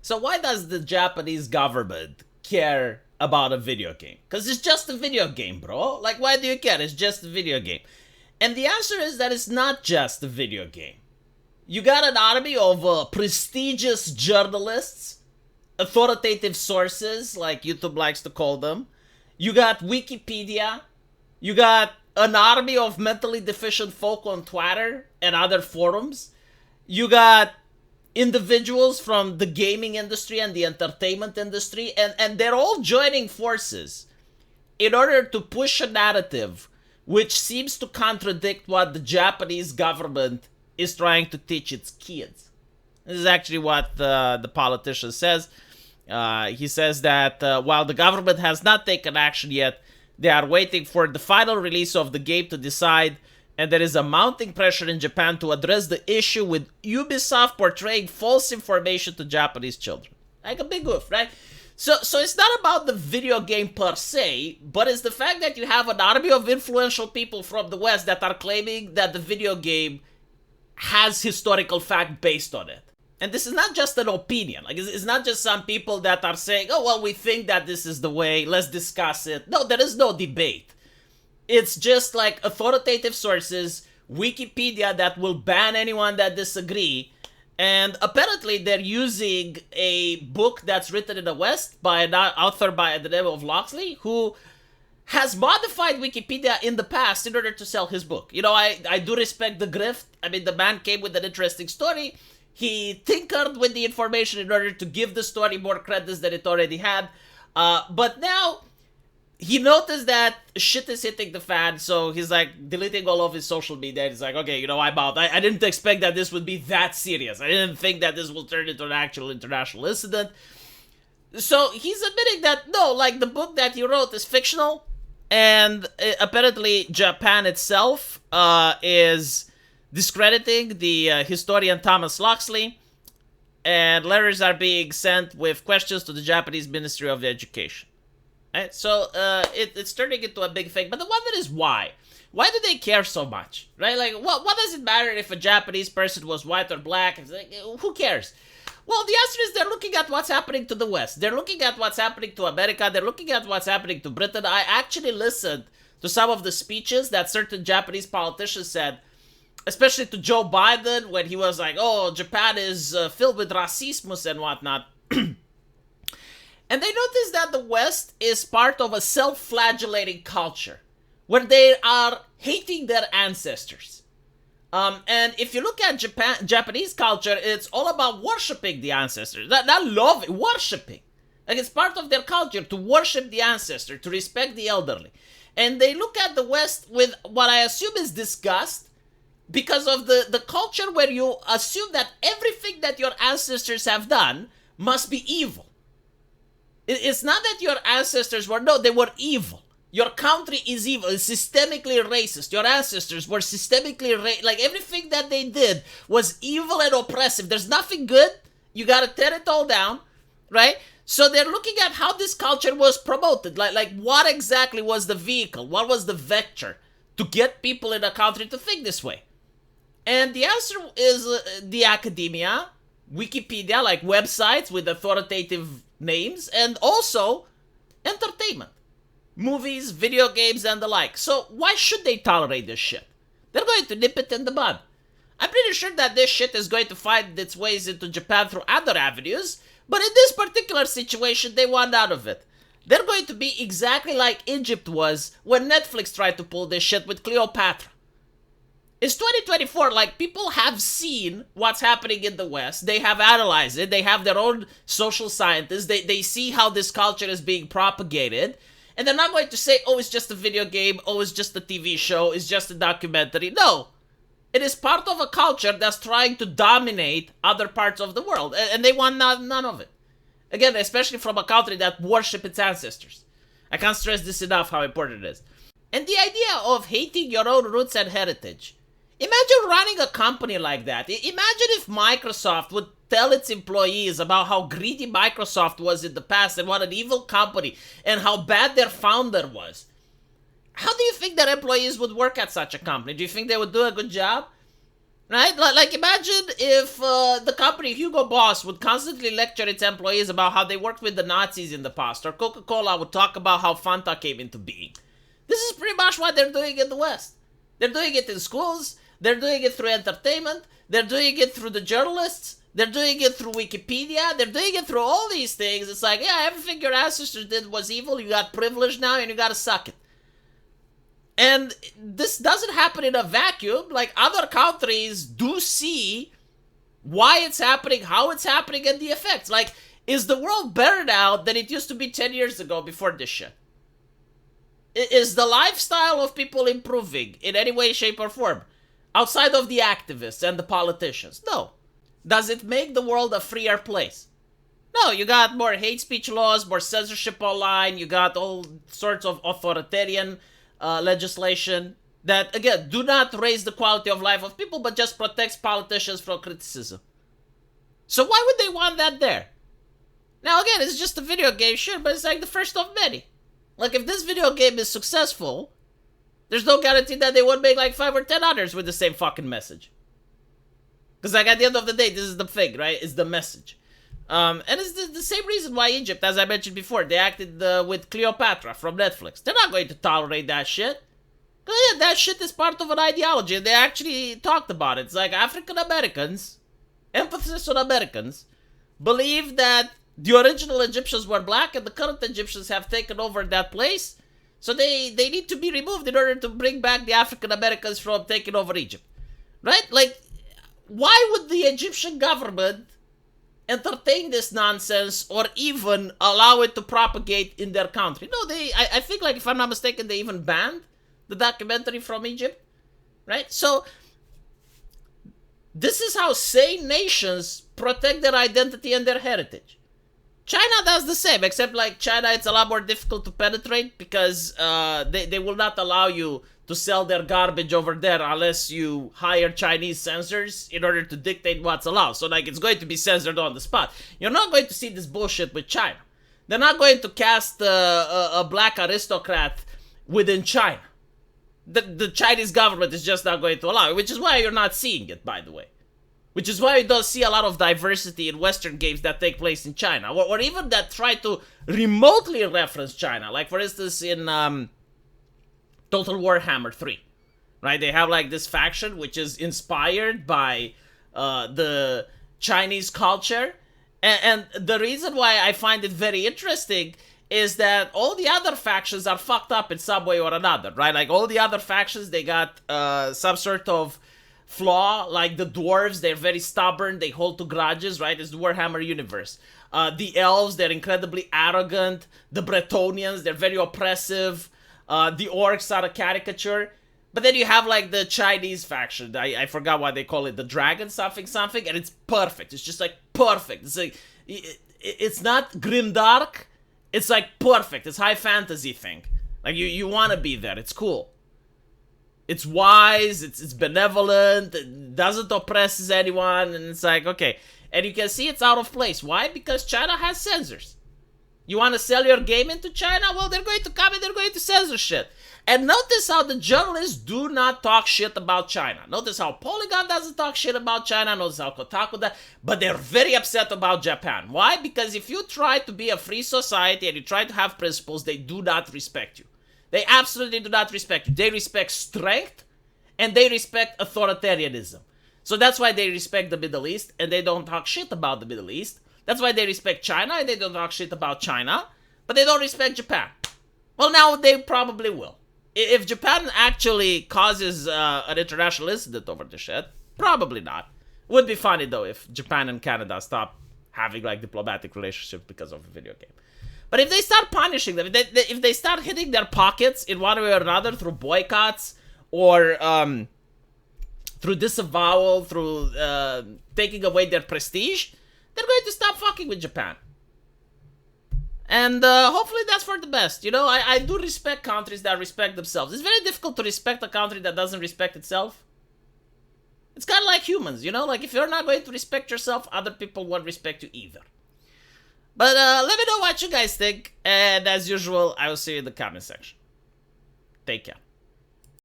So why does the Japanese government care about a video game? Because it's just a video game, bro. Like, why do you care? It's just a video game. And the answer is that it's not just a video game. You got an army of prestigious journalists, authoritative sources, like YouTube likes to call them. You got Wikipedia. You got an army of mentally deficient folk on Twitter and other forums. You got individuals from the gaming industry and the entertainment industry, and they're all joining forces in order to push a narrative which seems to contradict what the Japanese government is trying to teach its kids. This is actually what the politician says. He says that while the government has not taken action yet, they are waiting for the final release of the game to decide, and there is a mounting pressure in Japan to address the issue with Ubisoft portraying false information to Japanese children. Like a big oof, right? So it's not about the video game per se, but it's the fact that you have an army of influential people from the West that are claiming that the video game has historical fact based on it. And this is not just an opinion. Like, it's not just some people that are saying, oh, well, we think that this is the way, let's discuss it. No, there is no debate. It's just like authoritative sources, Wikipedia that will ban anyone that disagree. And apparently they're using a book that's written in the West by an author by the name of Loxley, who has modified Wikipedia in the past in order to sell his book. You know, I do respect the grift. I mean, the man came with an interesting story. He tinkered with the information in order to give the story more credits than it already had. But now he noticed that shit is hitting the fan, so he's like deleting all of his social media. He's like, okay, you know, I'm out. I didn't expect that this would be that serious. I didn't think that this will turn into an actual international incident. So he's admitting that, no, like, the book that he wrote is fictional, and apparently Japan itself is discrediting the historian Thomas Loxley, and letters are being sent with questions to the Japanese Ministry of Education. Right? So it's turning into a big thing. But the wonder is why. Why do they care so much? Right? Like, what does it matter if a Japanese person was white or black? It's like, who cares? Well, the answer is they're looking at what's happening to the West. They're looking at what's happening to America. They're looking at what's happening to Britain. I actually listened to some of the speeches that certain Japanese politicians said, especially to Joe Biden, when he was like, oh, Japan is filled with racism and whatnot. And they noticed that the West is part of a self-flagellating culture where they are hating their ancestors. And if you look at Japanese culture, it's all about worshiping the ancestors. Not loving, worshiping. Like, it's part of their culture to worship the ancestor, to respect the elderly. And they look at the West with what I assume is disgust, because of the culture where you assume that everything that your ancestors have done must be evil. It's not that your ancestors were, no, they were evil. Your country is evil. It's systemically racist. Your ancestors were systemically like, everything that they did was evil and oppressive. There's nothing good. You gotta tear it all down, right? So they're looking at how this culture was promoted. Like what exactly was the vehicle? What was the vector to get people in a country to think this way? And the answer is the academia, Wikipedia, like websites with authoritative names, and also entertainment. Movies, video games, and the like. So why should they tolerate this shit? They're going to nip it in the bud. I'm pretty sure that this shit is going to find its ways into Japan through other avenues, but in this particular situation, they want out of it. They're going to be exactly like Egypt was when Netflix tried to pull this shit with Cleopatra. It's 2024, like, people have seen what's happening in the West. They have analyzed it. They have their own social scientists. They see how this culture is being propagated. And they're not going to say, oh, it's just a video game. Oh, it's just a TV show. It's just a documentary. No. It is part of a culture that's trying to dominate other parts of the world. And they want none of it. Again, especially from a country that worships its ancestors. I can't stress this enough how important it is. And the idea of hating your own roots and heritage. Imagine running a company like that. Imagine if Microsoft would tell its employees about how greedy Microsoft was in the past and what an evil company and how bad their founder was. How do you think that employees would work at such a company? Do you think they would do a good job? Right? Like imagine if the company Hugo Boss would constantly lecture its employees about how they worked with the Nazis in the past, or Coca-Cola would talk about how Fanta came into being. This is pretty much what they're doing in the West. They're doing it in schools, they're doing it through entertainment, they're doing it through the journalists, they're doing it through Wikipedia, they're doing it through all these things. It's like, yeah, everything your ancestors did was evil, you got privilege now, and you gotta suck it. And this doesn't happen in a vacuum. Like, other countries do see why it's happening, how it's happening, and the effects. Like, is the world better now than it used to be 10 years ago before this shit? Is the lifestyle of people improving in any way, shape, or form? Outside of the activists and the politicians? No. Does it make the world a freer place? No, you got more hate speech laws, more censorship online, you got all sorts of authoritarian legislation that, again, do not raise the quality of life of people, but just protects politicians from criticism. So why would they want that there? Now, again, it's just a video game, sure, but it's like the first of many. Like, if this video game is successful, there's no guarantee that they won't make like 5 or 10 others with the same fucking message. Because, like, at the end of the day, this is the thing, right? It's the message. And it's the same reason why Egypt, as I mentioned before, they acted with Cleopatra from Netflix. They're not going to tolerate that shit. Because, yeah, that shit is part of an ideology, and they actually talked about it. It's like African Americans, emphasis on Americans, believe that the original Egyptians were black and the current Egyptians have taken over that place. So they need to be removed in order to bring back the African Americans from taking over Egypt. Right? Like, why would the Egyptian government entertain this nonsense or even allow it to propagate in their country? No, I think, like, if I'm not mistaken, they even banned the documentary from Egypt. Right? So this is how sane nations protect their identity and their heritage. China does the same, except like China, it's a lot more difficult to penetrate because they will not allow you to sell their garbage over there unless you hire Chinese censors in order to dictate what's allowed. So like it's going to be censored on the spot. You're not going to see this bullshit with China. They're not going to cast a black aristocrat within China. The Chinese government is just not going to allow it, which is why you're not seeing it, by the way. Which is why you don't see a lot of diversity in Western games that take place in China. Or even that try to remotely reference China. Like, for instance, in Total Warhammer 3. Right? They have, like, this faction which is inspired by the Chinese culture. And the reason why I find it very interesting is that all the other factions are fucked up in some way or another. Right? Like, all the other factions, they got some sort of flaw. Like the dwarves, they're very stubborn, they hold to grudges, right? It's the Warhammer universe. The elves, they're incredibly arrogant. The Bretonians, they're very oppressive. The orcs are a caricature. But then you have like the Chinese faction. I forgot why they call it the dragon something something, and it's perfect. It's just like perfect. It's like it's not grimdark. It's like perfect. It's high fantasy thing. Like you want to be there. It's cool. It's wise, it's benevolent, it doesn't oppress anyone, and it's like, okay. And you can see it's out of place. Why? Because China has censors. You want to sell your game into China? Well, they're going to come and they're going to censor shit. And notice how the journalists do not talk shit about China. Notice how Polygon doesn't talk shit about China. Notice how Kotaku does. But they're very upset about Japan. Why? Because if you try to be a free society and you try to have principles, they do not respect you. They absolutely do not respect you. They respect strength, and they respect authoritarianism. So that's why they respect the Middle East, and they don't talk shit about the Middle East. That's why they respect China, and they don't talk shit about China, but they don't respect Japan. Well, now they probably will. If Japan actually causes an international incident over this shit, probably not. Would be funny, though, if Japan and Canada stop having, like, diplomatic relationships because of a video game. But if they start punishing them, if they start hitting their pockets in one way or another through boycotts or through disavowal, through taking away their prestige, they're going to stop fucking with Japan. And hopefully that's for the best. You know, I do respect countries that respect themselves. It's very difficult to respect a country that doesn't respect itself. It's kind of like humans, you know? Like, if you're not going to respect yourself, other people won't respect you either. But let me know what you guys think, and as usual, I will see you in the comment section. Take care.